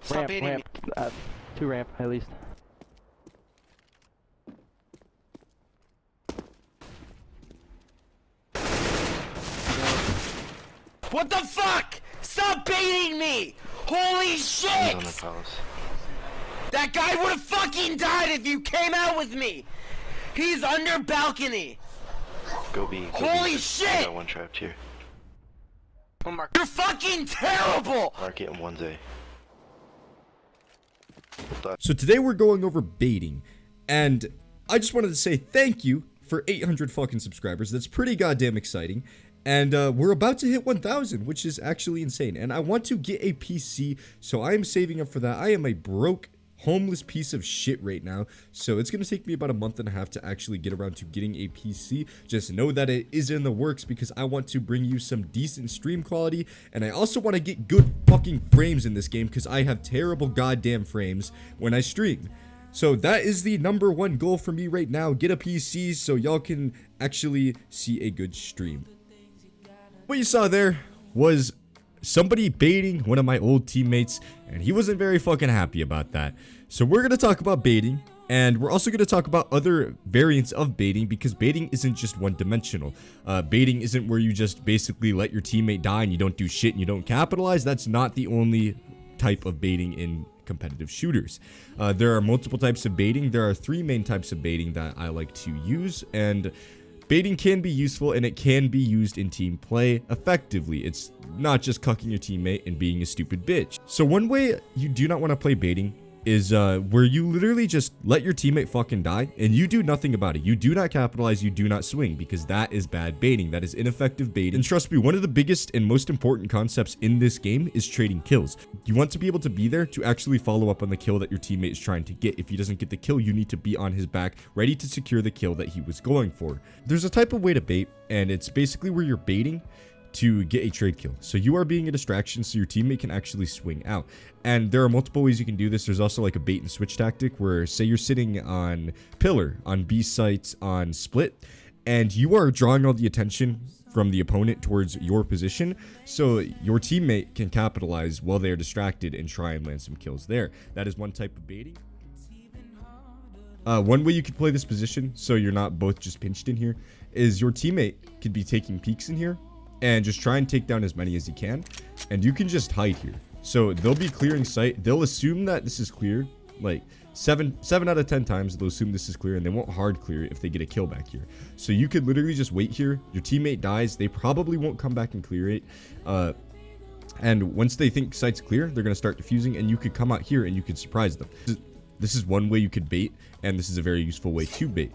Stop Ramp, baiting ramp. me. 2 ramp, at least. What the fuck? Stop baiting me! Holy He's on the shit! palace. That guy would have fucking died if you came out with me! He's under balcony! Go B. Go Holy B. shit! I got one trapped here. You're fucking terrible! Mark it in 1 day. So today we're going over baiting, and I just wanted to say thank you for 800 fucking subscribers. That's pretty goddamn exciting. And we're about to hit 1,000, which is actually insane. And I want to get a PC, so I am saving up for that. I am a broke, homeless piece of shit right now, so it's going to take me about a month and a half to actually get around to getting a PC. Just know that it is in the works because I want to bring you some decent stream quality, and I also want to get good fucking frames in this game because I have terrible goddamn frames when I stream. So that is the #1 goal for me right now, get a PC so y'all can actually see a good stream. What you saw there was somebody baiting one of my old teammates, and he wasn't very fucking happy about that. So we're going to talk about baiting, and we're also going to talk about other variants of baiting, because baiting isn't just one-dimensional. Baiting isn't where you just basically let your teammate die and you don't do shit and you don't capitalize. That's not the only type of baiting in competitive shooters. There are multiple types of baiting. There are 3 main types of baiting that I like to use, and baiting can be useful and it can be used in team play effectively. It's not just cucking your teammate and being a stupid bitch. So one way you do not want to play baiting is where you literally just let your teammate fucking die and you do nothing about it. You do not capitalize, you do not swing, because that is bad baiting. That is ineffective baiting. And trust me, one of the biggest and most important concepts in this game is trading kills. You want to be able to be there to actually follow up on the kill that your teammate is trying to get. If he doesn't get the kill, you need to be on his back, ready to secure the kill that he was going for. There's a type of way to bait, and it's basically where you're baiting to get a trade kill. So you are being a distraction so your teammate can actually swing out. And there are multiple ways you can do this. There's also like a bait and switch tactic where, say you're sitting on pillar, on B site, on split, and you are drawing all the attention from the opponent towards your position, so your teammate can capitalize while they are distracted and try and land some kills there. That is one type of baiting. One way you could play this position so you're not both just pinched in here is your teammate could be taking peeks in here and just try and take down as many as you can, and you can just hide here. So they'll be clearing sight. They'll assume that this is clear, like 7 out of 10 times they'll assume this is clear, and they won't hard clear it if they get a kill back here. So you could literally just wait here. Your teammate dies. They probably won't come back and clear it. And once they think sight's clear, they're gonna start defusing, and you could come out here and you could surprise them. This is one way you could bait, and this is a very useful way to bait.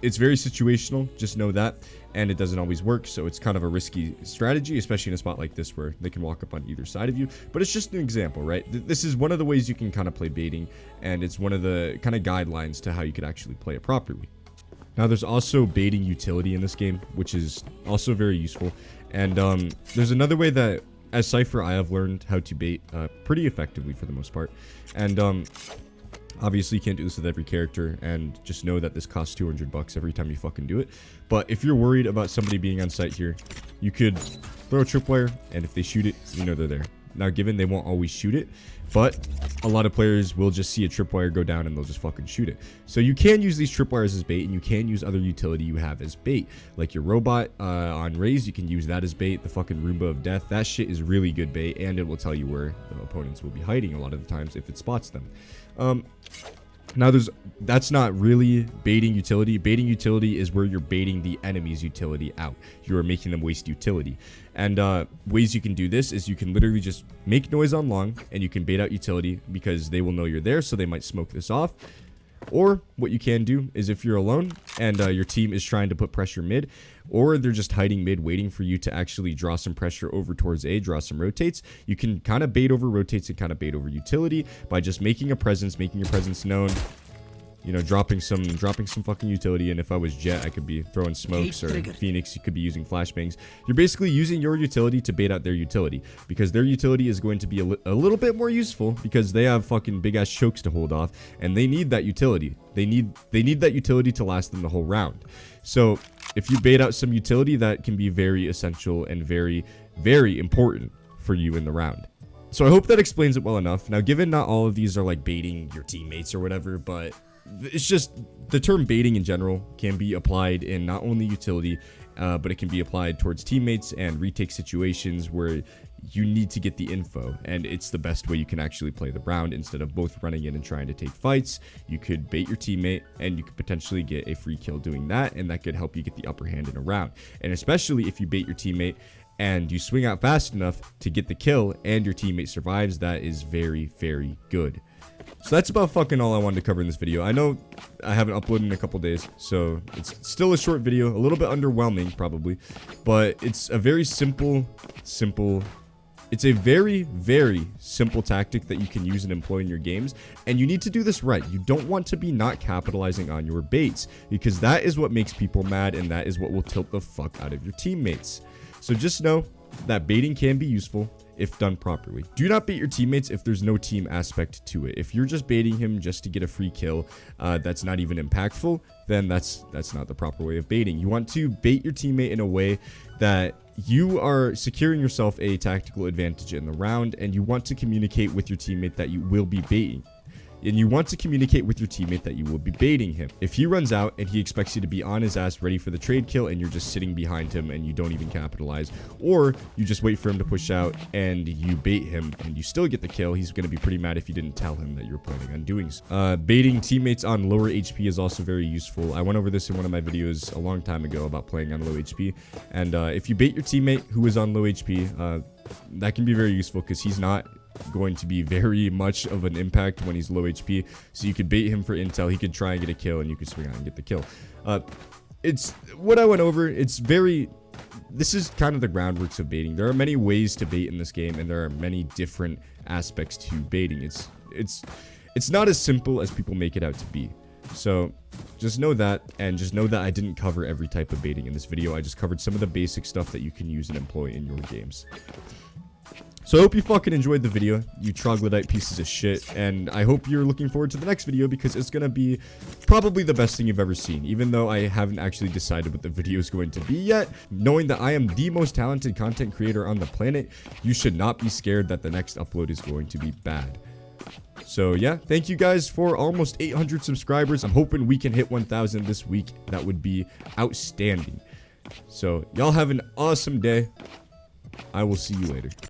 It's very situational, just know that, and it doesn't always work, so it's kind of a risky strategy, especially in a spot like this where they can walk up on either side of you. But it's just an example, right? This is one of the ways you can kind of play baiting, and it's one of the kind of guidelines to how you could actually play it properly. Now, there's also baiting utility in this game, which is also very useful. And there's another way that, as Cypher, I have learned how to bait pretty effectively for the most part. And obviously, you can't do this with every character, and just know that this costs 200 bucks every time you fucking do it. But if you're worried about somebody being on site here, you could throw a tripwire, and if they shoot it, you know they're there. Now, given they won't always shoot it, but a lot of players will just see a tripwire go down and they'll just fucking shoot it. So you can use these tripwires as bait, and you can use other utility you have as bait. Like your robot on Raze, you can use that as bait. The fucking Roomba of Death, that shit is really good bait, and it will tell you where the opponents will be hiding a lot of the times if it spots them. Now, that's not really baiting utility. Baiting utility is where you're baiting the enemy's utility out. You are making them waste utility. And ways you can do this is you can literally just make noise on long, and you can bait out utility because they will know you're there, so they might smoke this off. Or what you can do is, if you're alone and your team is trying to put pressure mid, or they're just hiding mid waiting for you to actually draw some pressure over towards A, draw some rotates, you can kind of bait over rotates and kind of bait over utility by just making a presence, making your presence known, you know, dropping some fucking utility. And if I was Jet, I could be throwing smokes, or Phoenix, you could be using flashbangs. You're basically using your utility to bait out their utility, because their utility is going to be a little bit more useful because they have fucking big ass chokes to hold off, and they need that utility. They need that utility to last them the whole round. So if you bait out some utility, that can be very essential and very, very important for you in the round. So I hope that explains it well enough. Now, given not all of these are like baiting your teammates or whatever, but it's just the term baiting in general can be applied in not only utility, but it can be applied towards teammates and retake situations where you need to get the info, and it's the best way you can actually play the round. Instead of both running in and trying to take fights, you could bait your teammate and you could potentially get a free kill doing that, and that could help you get the upper hand in a round. And especially if you bait your teammate and you swing out fast enough to get the kill and your teammate survives, that is very, very good. So that's about fucking all I wanted to cover in this video. I know I haven't uploaded in a couple days, so it's still a short video, a little bit underwhelming probably, but it's a very simple, it's a very, very simple tactic that you can use and employ in your games, and you need to do this right. You don't want to be not capitalizing on your baits, because that is what makes people mad, and that is what will tilt the fuck out of your teammates. So just know that baiting can be useful if done properly. Do not bait your teammates if there's no team aspect to it. If you're just baiting him just to get a free kill that's not even impactful, then that's not the proper way of baiting. You want to bait your teammate in a way that you are securing yourself a tactical advantage in the round, and you want to communicate with your teammate that you will be baiting. And you want to communicate with your teammate that you will be baiting him. If he runs out and he expects you to be on his ass ready for the trade kill and you're just sitting behind him and you don't even capitalize, or you just wait for him to push out and you bait him and you still get the kill, he's going to be pretty mad if you didn't tell him that you're planning on doing so. Baiting teammates on lower HP is also very useful. I went over this in one of my videos a long time ago about playing on low HP. And if you bait your teammate who is on low HP, that can be very useful because he's not going to be very much of an impact when he's low HP. So you could bait him for intel, he could try and get a kill, and you could swing out and get the kill. It's what I went over. This is kind of the groundworks of baiting. There are many ways to bait in this game, and there are many different aspects to baiting. It's not as simple as people make it out to be. So just know that, and just know that I didn't cover every type of baiting in this video. I just covered some of the basic stuff that you can use and employ in your games. So I hope you fucking enjoyed the video, you troglodyte pieces of shit, and I hope you're looking forward to the next video because it's gonna be probably the best thing you've ever seen, even though I haven't actually decided what the video is going to be yet. Knowing that I am the most talented content creator on the planet, you should not be scared that the next upload is going to be bad. So yeah, thank you guys for almost 800 subscribers. I'm hoping we can hit 1,000 this week. That would be outstanding. So y'all have an awesome day. I will see you later.